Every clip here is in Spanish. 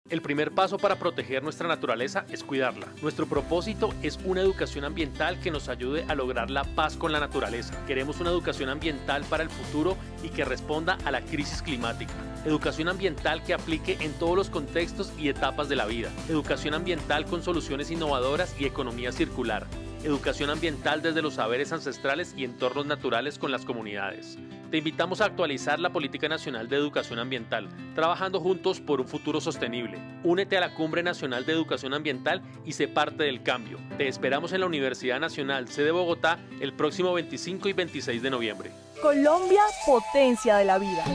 El primer paso para proteger nuestra naturaleza es cuidarla. Nuestro propósito es una educación ambiental que nos ayude a lograr la paz con la naturaleza. Queremos una educación ambiental para el futuro y que responda a la crisis climática. Educación ambiental que aplique en todos los contextos y etapas de la vida. Educación ambiental con soluciones innovadoras y economía circular. Educación ambiental desde los saberes ancestrales y entornos naturales con las comunidades. Te invitamos a actualizar la Política Nacional de Educación Ambiental, trabajando juntos por un futuro sostenible. Únete a la Cumbre Nacional de Educación Ambiental y sé parte del cambio. Te esperamos en la Universidad Nacional, sede Bogotá, el próximo 25 y 26 de noviembre. Colombia, potencia de la vida.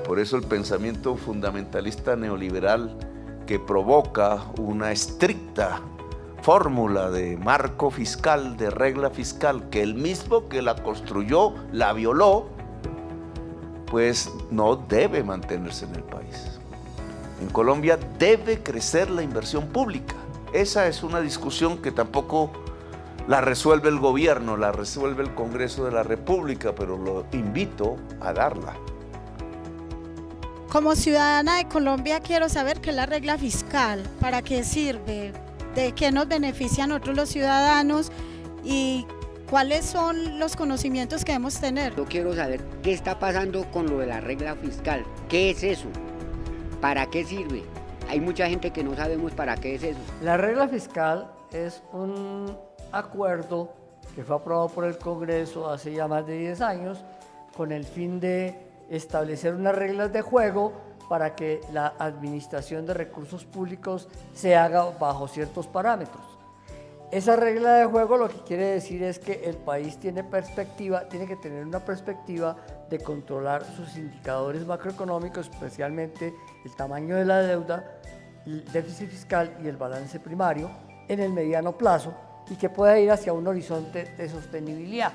Por eso el pensamiento fundamentalista neoliberal que provoca una estricta fórmula de marco fiscal, de regla fiscal, que el mismo que la construyó la violó, pues no debe mantenerse en el país. En Colombia debe crecer la inversión pública. Esa es una discusión que tampoco la resuelve el gobierno, la resuelve el Congreso de la República, pero lo invito a darla. Como ciudadana de Colombia quiero saber qué es la regla fiscal, para qué sirve, de qué nos beneficia a nosotros los ciudadanos y cuáles son los conocimientos que debemos tener. Yo quiero saber qué está pasando con lo de la regla fiscal, qué es eso, para qué sirve. Hay mucha gente que no sabemos para qué es eso. La regla fiscal es un acuerdo que fue aprobado por el Congreso hace ya más de 10 años con el fin de establecer unas reglas de juego para que la administración de recursos públicos se haga bajo ciertos parámetros. Esa regla de juego lo que quiere decir es que el país tiene que tener una perspectiva de controlar sus indicadores macroeconómicos, especialmente el tamaño de la deuda, el déficit fiscal y el balance primario en el mediano plazo y que pueda ir hacia un horizonte de sostenibilidad.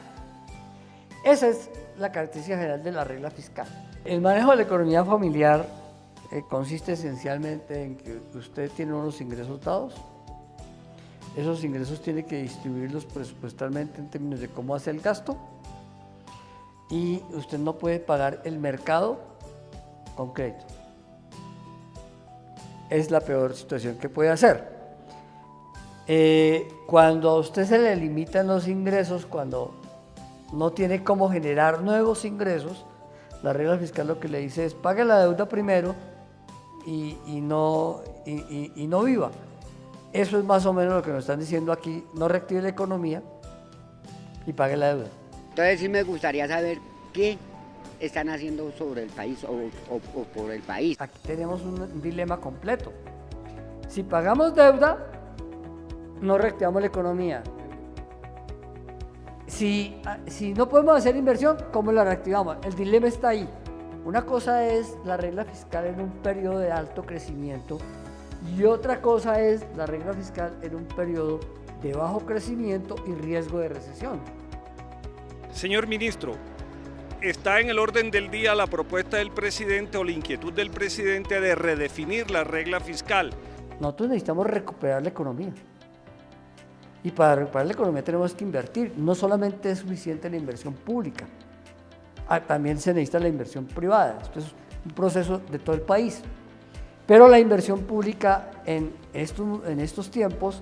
Esa es la característica general de la regla fiscal. El manejo de la economía familiar consiste esencialmente en que usted tiene unos ingresos dados, esos ingresos tiene que distribuirlos presupuestalmente en términos de cómo hace el gasto y usted no puede pagar el mercado con crédito. Es la peor situación que puede hacer. Cuando a usted se le limitan los ingresos, cuando no tiene cómo generar nuevos ingresos, la regla fiscal lo que le dice es pague la deuda primero y no viva. Eso es más o menos lo que nos están diciendo aquí, no reactive la economía y pague la deuda. Entonces sí me gustaría saber qué están haciendo sobre el país o por el país. Aquí tenemos un dilema completo. Si pagamos deuda, no reactivamos la economía. Si no podemos hacer inversión, ¿cómo la reactivamos? El dilema está ahí. Una cosa es la regla fiscal en un periodo de alto crecimiento y otra cosa es la regla fiscal en un periodo de bajo crecimiento y riesgo de recesión. Señor ministro, ¿está en el orden del día la propuesta del presidente o la inquietud del presidente de redefinir la regla fiscal? Nosotros necesitamos recuperar la economía. Y para recuperar la economía tenemos que invertir. No solamente es suficiente la inversión pública, también se necesita la inversión privada. Esto es un proceso de todo el país. Pero la inversión pública en estos tiempos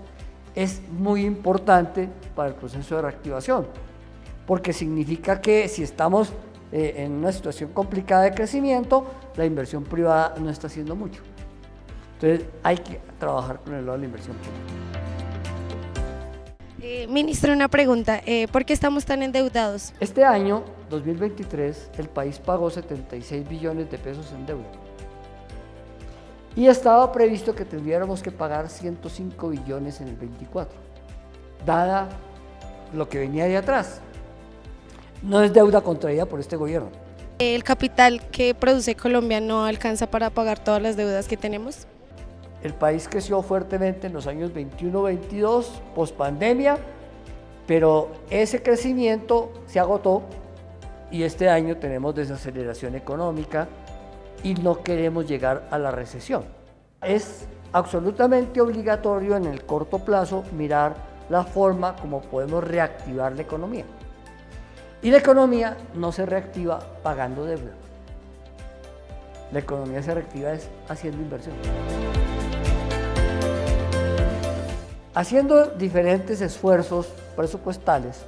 es muy importante para el proceso de reactivación, porque significa que si estamos en una situación complicada de crecimiento, la inversión privada no está haciendo mucho. Entonces hay que trabajar con el lado de la inversión pública. Ministro, una pregunta, ¿por qué estamos tan endeudados? Este año, 2023, el país pagó 76 billones de pesos en deuda. y estaba previsto que tendríamos que pagar 105 billones en el 24, dada lo que venía de atrás. No es deuda contraída por este gobierno. ¿El capital que produce Colombia no alcanza para pagar todas las deudas que tenemos? El país creció fuertemente en los años 21-22, pospandemia, pero ese crecimiento se agotó y este año tenemos desaceleración económica y no queremos llegar a la recesión. Es absolutamente obligatorio en el corto plazo mirar la forma como podemos reactivar la economía. Y la economía no se reactiva pagando deuda. La economía se reactiva es haciendo inversión. Haciendo diferentes esfuerzos presupuestales,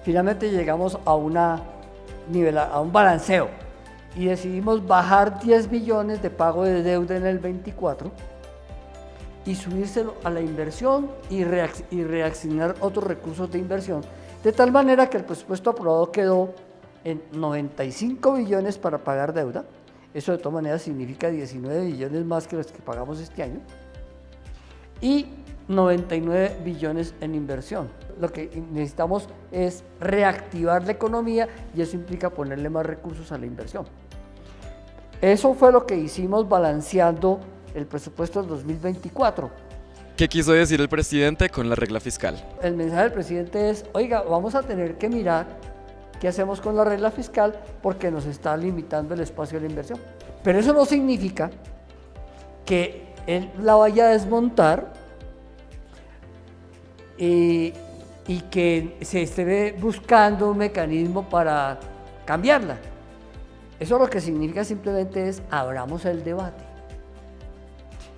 finalmente llegamos a un balanceo y decidimos bajar 10 billones de pago de deuda en el 24 y subírselo a la inversión y reasignar otros recursos de inversión, de tal manera que el presupuesto aprobado quedó en 95 billones para pagar deuda. Eso de todas maneras significa 19 billones más que los que pagamos este año, y 99 billones en inversión. Lo que necesitamos es reactivar la economía y eso implica ponerle más recursos a la inversión. Eso fue lo que hicimos balanceando el presupuesto del 2024. ¿Qué quiso decir el presidente con la regla fiscal? El mensaje del presidente es, oiga, vamos a tener que mirar qué hacemos con la regla fiscal porque nos está limitando el espacio de la inversión. Pero eso no significa que él la vaya a desmontar y que se esté buscando un mecanismo para cambiarla. Eso lo que significa simplemente es abramos el debate.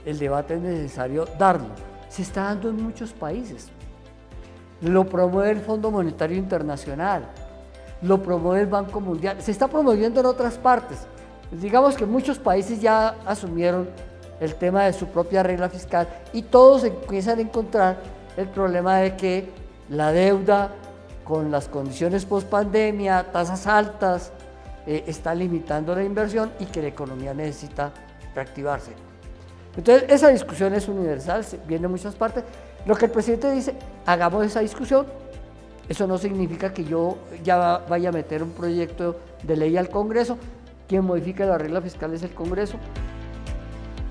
El debate es necesario darlo. Se está dando en muchos países. Lo promueve el Fondo Monetario Internacional, lo promueve el Banco Mundial, se está promoviendo en otras partes. Digamos que muchos países ya asumieron el tema de su propia regla fiscal y todos empiezan a encontrar el problema de que la deuda con las condiciones post-pandemia, tasas altas, está limitando la inversión y que la economía necesita reactivarse. Entonces esa discusión es universal, viene de muchas partes. Lo que el presidente dice, hagamos esa discusión. Eso no significa que yo ya vaya a meter un proyecto de ley al Congreso. Quien modifica la regla fiscal es el Congreso.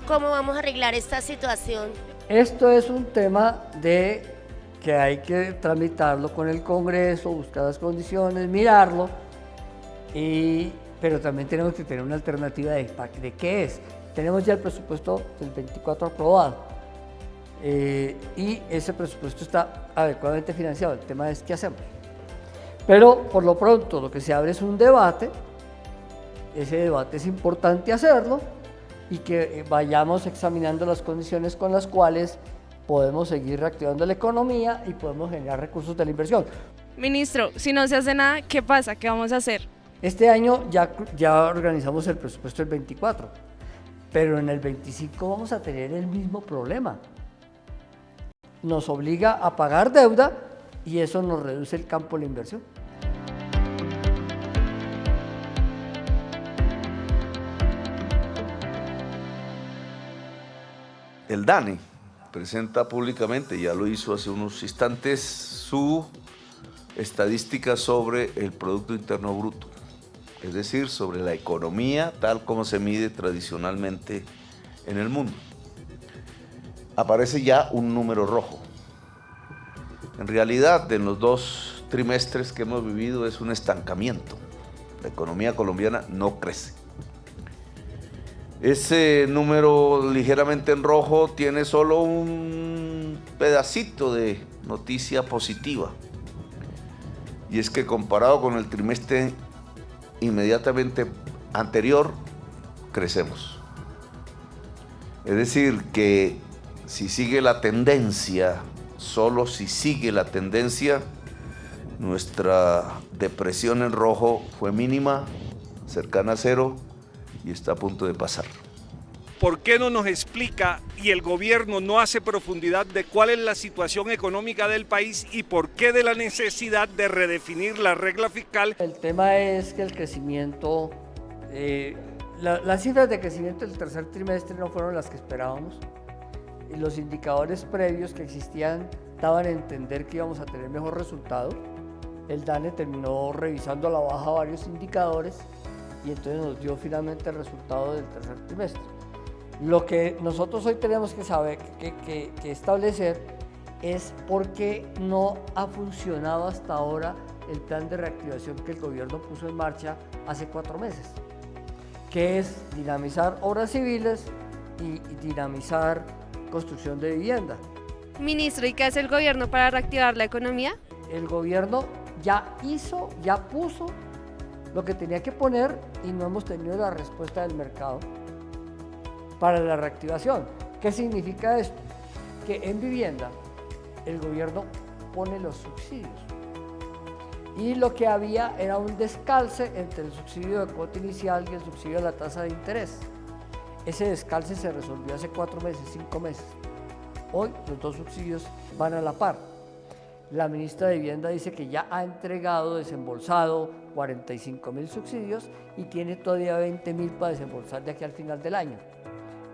¿Cómo vamos a arreglar esta situación? Esto es un tema de que hay que tramitarlo con el Congreso, buscar las condiciones, mirarlo, pero también tenemos que tener una alternativa de qué es. Tenemos ya el presupuesto del 24 aprobado y ese presupuesto está adecuadamente financiado. El tema es qué hacemos. Pero por lo pronto lo que se abre es un debate. Ese debate es importante hacerlo y que vayamos examinando las condiciones con las cuales podemos seguir reactivando la economía y podemos generar recursos de la inversión. Ministro, si no se hace nada, ¿qué pasa? ¿Qué vamos a hacer? Este año ya organizamos el presupuesto del 24, pero en el 25 vamos a tener el mismo problema. Nos obliga a pagar deuda y eso nos reduce el campo de la inversión. El DANE presenta públicamente, ya lo hizo hace unos instantes, su estadística sobre el Producto Interno Bruto, es decir, sobre la economía tal como se mide tradicionalmente en el mundo. Aparece ya un número rojo. En realidad, en los 2 trimestres que hemos vivido es un estancamiento. La economía colombiana no crece. Ese número ligeramente en rojo tiene solo un pedacito de noticia positiva. Y es que comparado con el trimestre inmediatamente anterior, crecemos. Es decir, que si sigue la tendencia, solo si sigue la tendencia, nuestra depresión en rojo fue mínima, cercana a cero, y está a punto de pasar. ¿Por qué no nos explica y el gobierno no hace profundidad de cuál es la situación económica del país y por qué de la necesidad de redefinir la regla fiscal? El tema es que el crecimiento Las cifras de crecimiento del tercer trimestre no fueron las que esperábamos. Y los indicadores previos que existían daban a entender que íbamos a tener mejor resultado. El DANE terminó revisando a la baja varios indicadores y entonces nos dio finalmente el resultado del tercer trimestre. Lo que nosotros hoy tenemos que saber, que establecer, es por qué no ha funcionado hasta ahora el plan de reactivación que el gobierno puso en marcha hace 4 meses, que es dinamizar obras civiles y dinamizar construcción de vivienda. Ministro, ¿y qué hace el gobierno para reactivar la economía? El gobierno ya puso lo que tenía que poner y no hemos tenido la respuesta del mercado para la reactivación. ¿Qué significa esto? Que en vivienda el gobierno pone los subsidios y lo que había era un descalce entre el subsidio de cuota inicial y el subsidio de la tasa de interés. Ese descalce se resolvió hace 4 meses, 5 meses. Hoy los 2 subsidios van a la par. La ministra de Vivienda dice que ya ha entregado, desembolsado 45.000 subsidios y tiene todavía 20.000 para desembolsar de aquí al final del año.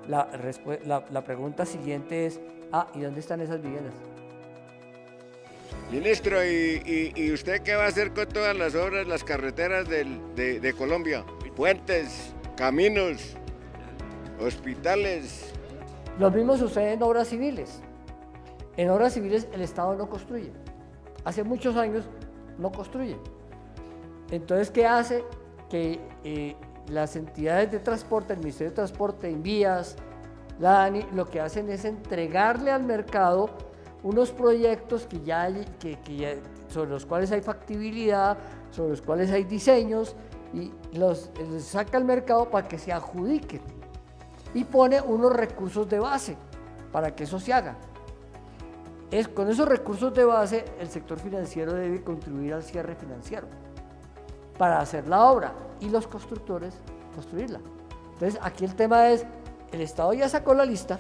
La pregunta siguiente es, ¿y dónde están esas viviendas? Ministro, ¿y usted qué va a hacer con todas las obras, las carreteras de Colombia? Puentes, caminos, hospitales. Lo mismo sucede en obras civiles. En obras civiles el Estado no construye. Hace muchos años no construye. Entonces, ¿qué hace? Que las entidades de transporte, el Ministerio de Transporte, Envías, la ANI, lo que hacen es entregarle al mercado unos proyectos sobre los cuales hay factibilidad, sobre los cuales hay diseños, y los saca al mercado para que se adjudiquen y pone unos recursos de base para que eso se haga. Con esos recursos de base el sector financiero debe contribuir al cierre financiero para hacer la obra y los constructores construirla. Entonces aquí el tema es, el Estado ya sacó la lista,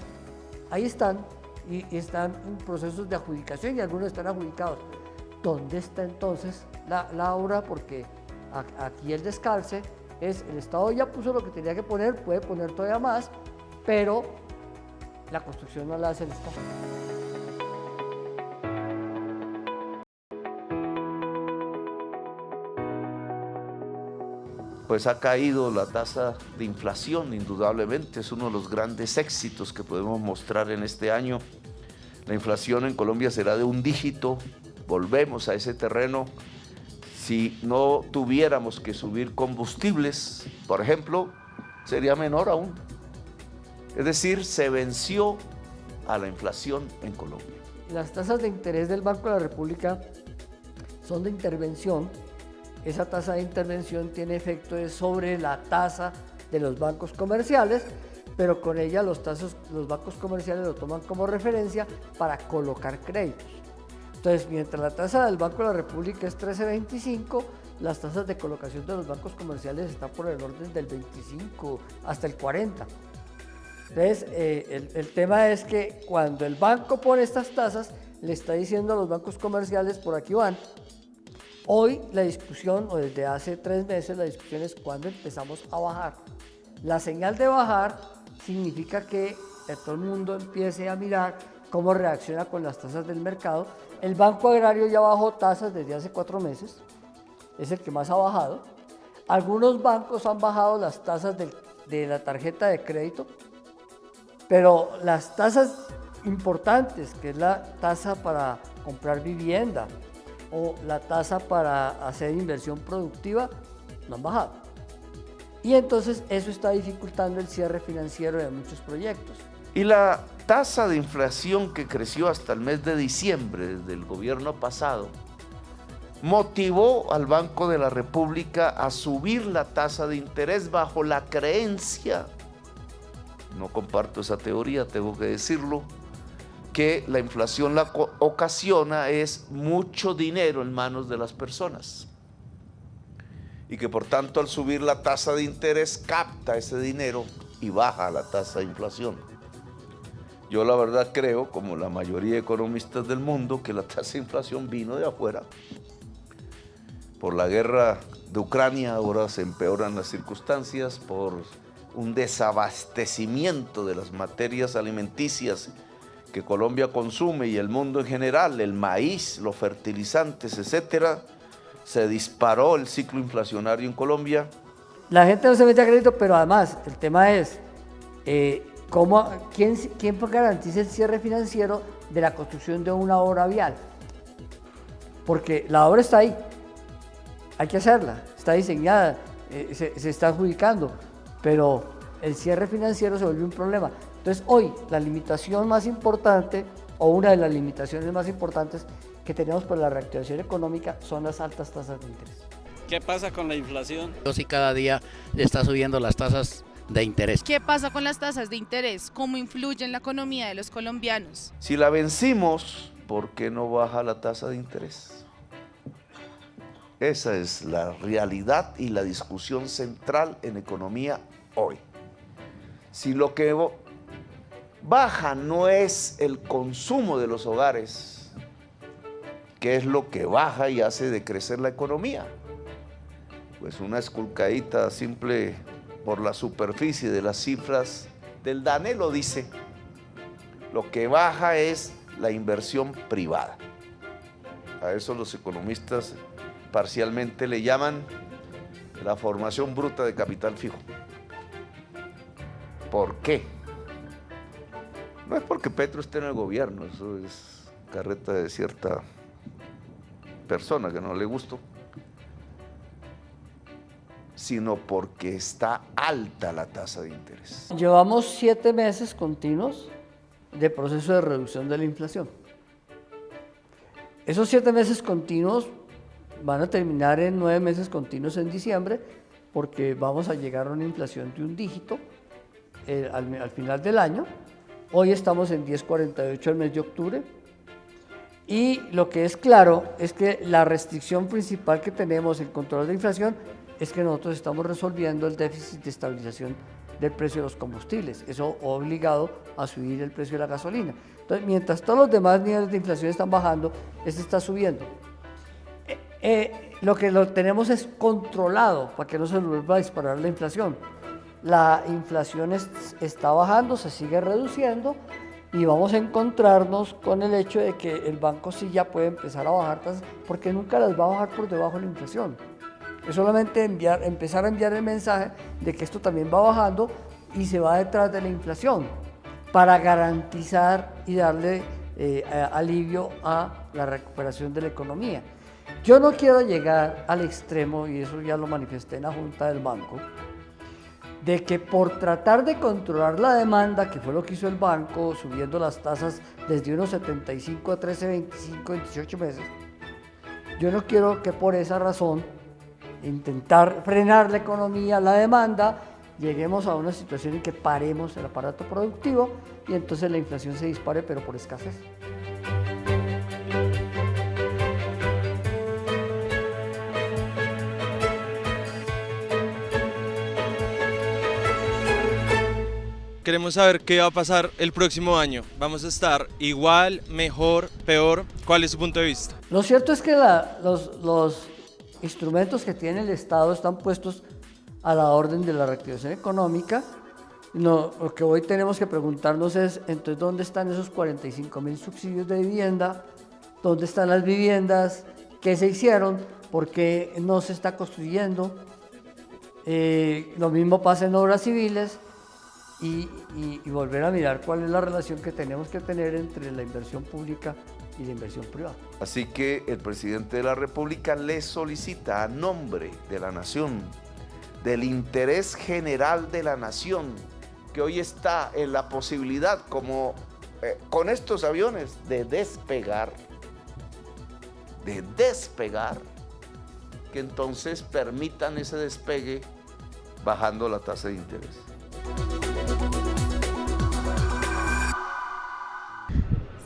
ahí están, y están en procesos de adjudicación y algunos están adjudicados. ¿Dónde está entonces la obra? Porque aquí el descalce es, el Estado ya puso lo que tenía que poner, puede poner todavía más, pero la construcción no la hace el Estado. Pues ha caído la tasa de inflación, indudablemente, es uno de los grandes éxitos que podemos mostrar en este año. La inflación en Colombia será de 1 dígito, volvemos a ese terreno. Si no tuviéramos que subir combustibles, por ejemplo, sería menor aún. Es decir, se venció a la inflación en Colombia. Las tasas de interés del Banco de la República son de intervención. Esa tasa de intervención tiene efecto sobre la tasa de los bancos comerciales, pero con ella los bancos comerciales lo toman como referencia para colocar créditos. Entonces, mientras la tasa del Banco de la República es 13.25, las tasas de colocación de los bancos comerciales están por el orden del 25 hasta el 40. Entonces, el tema es que cuando el banco pone estas tasas, le está diciendo a los bancos comerciales, por aquí van. Hoy la discusión, o desde hace 3 meses, la discusión es cuándo empezamos a bajar. La señal de bajar significa que todo el mundo empiece a mirar cómo reacciona con las tasas del mercado. El Banco Agrario ya bajó tasas desde hace 4 meses, es el que más ha bajado. Algunos bancos han bajado las tasas de la tarjeta de crédito, pero las tasas importantes, que es la tasa para comprar vivienda o la tasa para hacer inversión productiva, no han bajado. Y entonces eso está dificultando el cierre financiero de muchos proyectos. Y la tasa de inflación que creció hasta el mes de diciembre del gobierno pasado motivó al Banco de la República a subir la tasa de interés bajo la creencia, no comparto esa teoría, tengo que decirlo, que la inflación la ocasiona es mucho dinero en manos de las personas y que por tanto al subir la tasa de interés capta ese dinero y baja la tasa de inflación. Yo la verdad creo, como la mayoría de economistas del mundo, que la tasa de inflación vino de afuera. Por la guerra de Ucrania ahora se empeoran las circunstancias, por un desabastecimiento de las materias alimenticias que Colombia consume y el mundo en general, el maíz, los fertilizantes, etcétera, se disparó el ciclo inflacionario en Colombia. La gente no se mete a crédito, pero además el tema es ¿quién garantiza el cierre financiero de la construcción de una obra vial? Porque la obra está ahí, hay que hacerla, está diseñada, se está adjudicando, pero el cierre financiero se vuelve un problema. Entonces hoy la limitación más importante, o una de las limitaciones más importantes que tenemos por la reactivación económica, son las altas tasas de interés. ¿Qué pasa con la inflación? Sí, cada día está subiendo las tasas de interés. ¿Qué pasa con las tasas de interés? ¿Cómo influye en la economía de los colombianos? Si la vencimos, ¿por qué no baja la tasa de interés? Esa es la realidad y la discusión central en economía hoy. Si lo que baja no es el consumo de los hogares, ¿qué es lo que baja y hace decrecer la economía? Pues una esculcadita simple por la superficie de las cifras del DANE lo dice. Lo que baja es la inversión privada. A eso los economistas parcialmente le llaman la formación bruta de capital fijo. ¿Por qué? No es porque Petro esté en el gobierno, eso es carreta de cierta persona que no le gustó, sino porque está alta la tasa de interés. Llevamos 7 meses continuos de proceso de reducción de la inflación. Esos 7 meses continuos van a terminar en 9 meses continuos en diciembre, porque vamos a llegar a una inflación de un dígito al final del año. Hoy estamos en 10.48 el mes de octubre. Y lo que es claro es que la restricción principal que tenemos en control de inflación es que nosotros estamos resolviendo el déficit de estabilización del precio de los combustibles. Eso ha obligado a subir el precio de la gasolina. Entonces, mientras todos los demás niveles de inflación están bajando, este está subiendo. Lo que tenemos es controlado para que no se vuelva a disparar la inflación. La inflación está bajando, se sigue reduciendo, y vamos a encontrarnos con el hecho de que el banco sí ya puede empezar a bajar tasas, porque nunca las va a bajar por debajo de la inflación. Es solamente empezar a enviar el mensaje de que esto también va bajando y se va detrás de la inflación para garantizar y darle alivio a la recuperación de la economía. Yo no quiero llegar al extremo, y eso ya lo manifesté en la Junta del Banco, de que por tratar de controlar la demanda, que fue lo que hizo el banco, subiendo las tasas desde unos 75 a 13, 25, 28 meses, yo no quiero que por esa razón, intentar frenar la economía, la demanda, lleguemos a una situación en que paremos el aparato productivo y entonces la inflación se dispare, pero por escasez. Queremos saber qué va a pasar el próximo año. ¿Vamos a estar igual, mejor, peor? ¿Cuál es su punto de vista? Lo cierto es que los instrumentos que tiene el Estado están puestos a la orden de la reactivación económica. Lo que hoy tenemos que preguntarnos es, entonces, ¿dónde están esos 45.000 subsidios de vivienda? ¿Dónde están las viviendas? ¿Qué se hicieron? ¿Por qué no se está construyendo? Lo mismo pasa en obras civiles. Y volver a mirar cuál es la relación que tenemos que tener entre la inversión pública y la inversión privada. Así que el presidente de la República le solicita a nombre de la nación, del interés general de la nación, que hoy está en la posibilidad, como con estos aviones, de despegar, que entonces permitan ese despegue bajando la tasa de interés.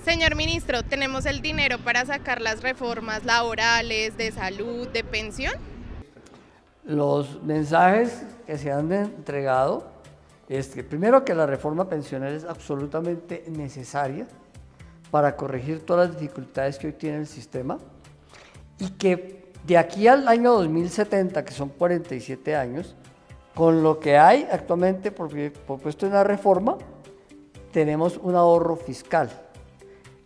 Señor ministro, ¿tenemos el dinero para sacar las reformas laborales, de salud, de pensión? Los mensajes que se han entregado es que primero que la reforma pensional es absolutamente necesaria para corregir todas las dificultades que hoy tiene el sistema, y que de aquí al año 2070, que son 47 años, con lo que hay actualmente propuesto en la reforma, tenemos un ahorro fiscal.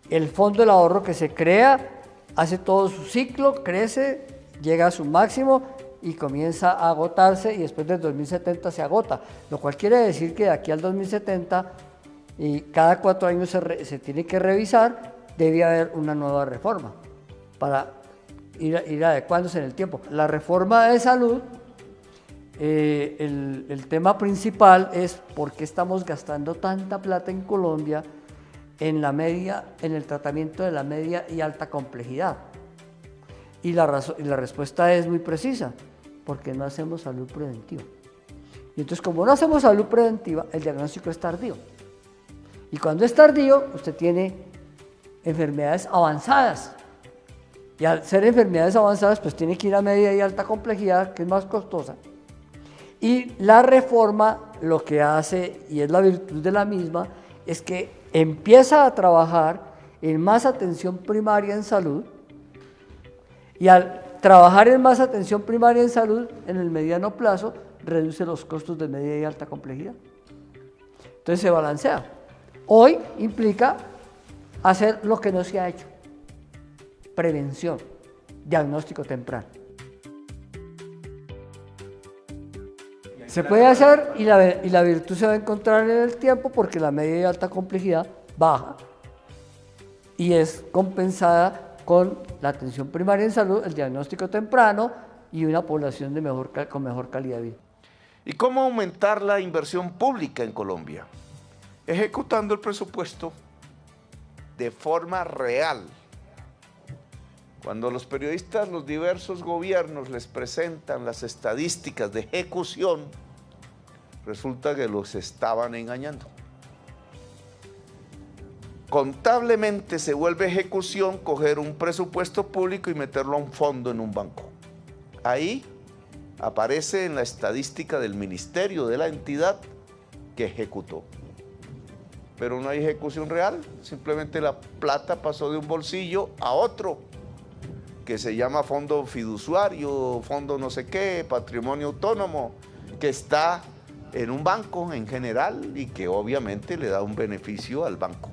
El fondo del ahorro que se crea hace todo su ciclo, crece, llega a su máximo y comienza a agotarse y después del 2070 se agota, lo cual quiere decir que de aquí al 2070 y cada 4 años se tiene que revisar, debe haber una nueva reforma para ir adecuándose en el tiempo. La reforma de salud, el tema principal es por qué estamos gastando tanta plata en Colombia en el tratamiento de la media y alta complejidad. Y la respuesta es muy precisa, porque no hacemos salud preventiva. Y entonces, como no hacemos salud preventiva, el diagnóstico es tardío. Y cuando es tardío, usted tiene enfermedades avanzadas. Y al ser enfermedades avanzadas, pues tiene que ir a media y alta complejidad, que es más costosa. Y la reforma lo que hace, y es la virtud de la misma, es que empieza a trabajar en más atención primaria en salud, y al trabajar en más atención primaria en salud, en el mediano plazo, reduce los costos de media y alta complejidad. Entonces se balancea. Hoy implica hacer lo que no se ha hecho: prevención, diagnóstico temprano. Se puede hacer y la virtud se va a encontrar en el tiempo, porque la media y alta complejidad baja y es compensada con la atención primaria en salud, el diagnóstico temprano y una población con mejor calidad de vida. ¿Y cómo aumentar la inversión pública en Colombia? Ejecutando el presupuesto de forma real. Cuando los periodistas, los diversos gobiernos les presentan las estadísticas de ejecución, resulta que los estaban engañando. Contablemente se vuelve ejecución coger un presupuesto público y meterlo a un fondo en un banco. Ahí aparece en la estadística del ministerio, de la entidad que ejecutó. Pero no hay ejecución real, simplemente la plata pasó de un bolsillo a otro, que se llama fondo fiduciario, fondo no sé qué, patrimonio autónomo, que está en un banco en general y que obviamente le da un beneficio al banco.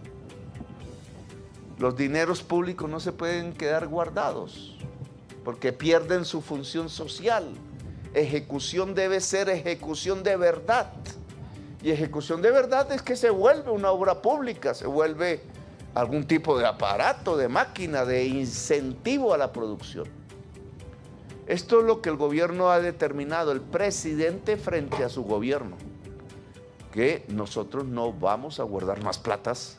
Los dineros públicos no se pueden quedar guardados porque pierden su función social. Ejecución debe ser ejecución de verdad. Y ejecución de verdad es que se vuelve una obra pública, se vuelve algún tipo de aparato, de máquina, de incentivo a la producción. Esto es lo que el gobierno ha determinado, el presidente frente a su gobierno, que nosotros no vamos a guardar más platas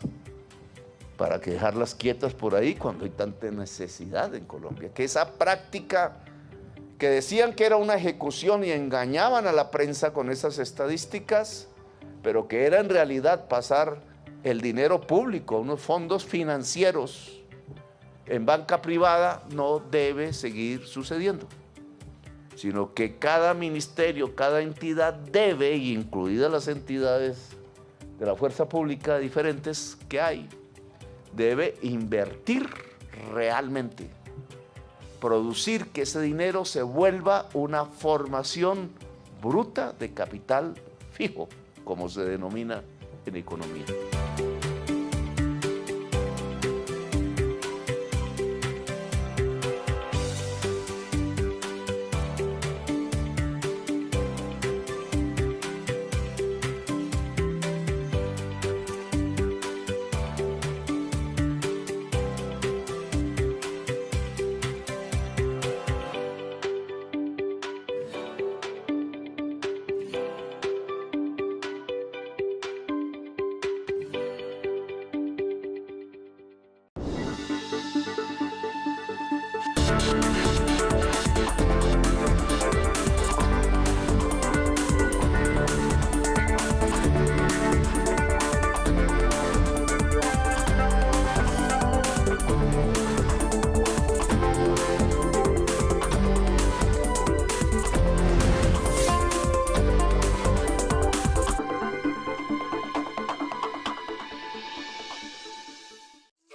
para que dejarlas quietas por ahí cuando hay tanta necesidad en Colombia, que esa práctica que decían que era una ejecución y engañaban a la prensa con esas estadísticas, pero que era en realidad pasar el dinero público a unos fondos financieros en banca privada, no debe seguir sucediendo, sino que cada ministerio, cada entidad debe, incluidas las entidades de la fuerza pública diferentes que hay, debe invertir realmente, producir que ese dinero se vuelva una formación bruta de capital fijo, como se denomina en economía.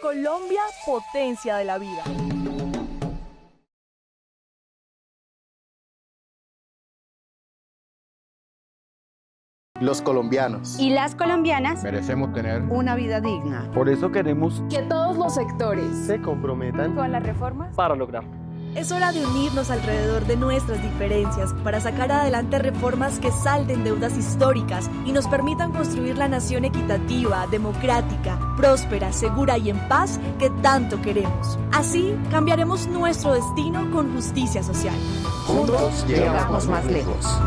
Colombia, potencia de la vida. Los colombianos y las colombianas merecemos tener una vida digna. Por eso queremos que todos los sectores se comprometan con las reformas para lograrlo. Es hora de unirnos alrededor de nuestras diferencias para sacar adelante reformas que salden deudas históricas y nos permitan construir la nación equitativa, democrática, próspera, segura y en paz que tanto queremos. Así cambiaremos nuestro destino con justicia social. Juntos llegamos más lejos.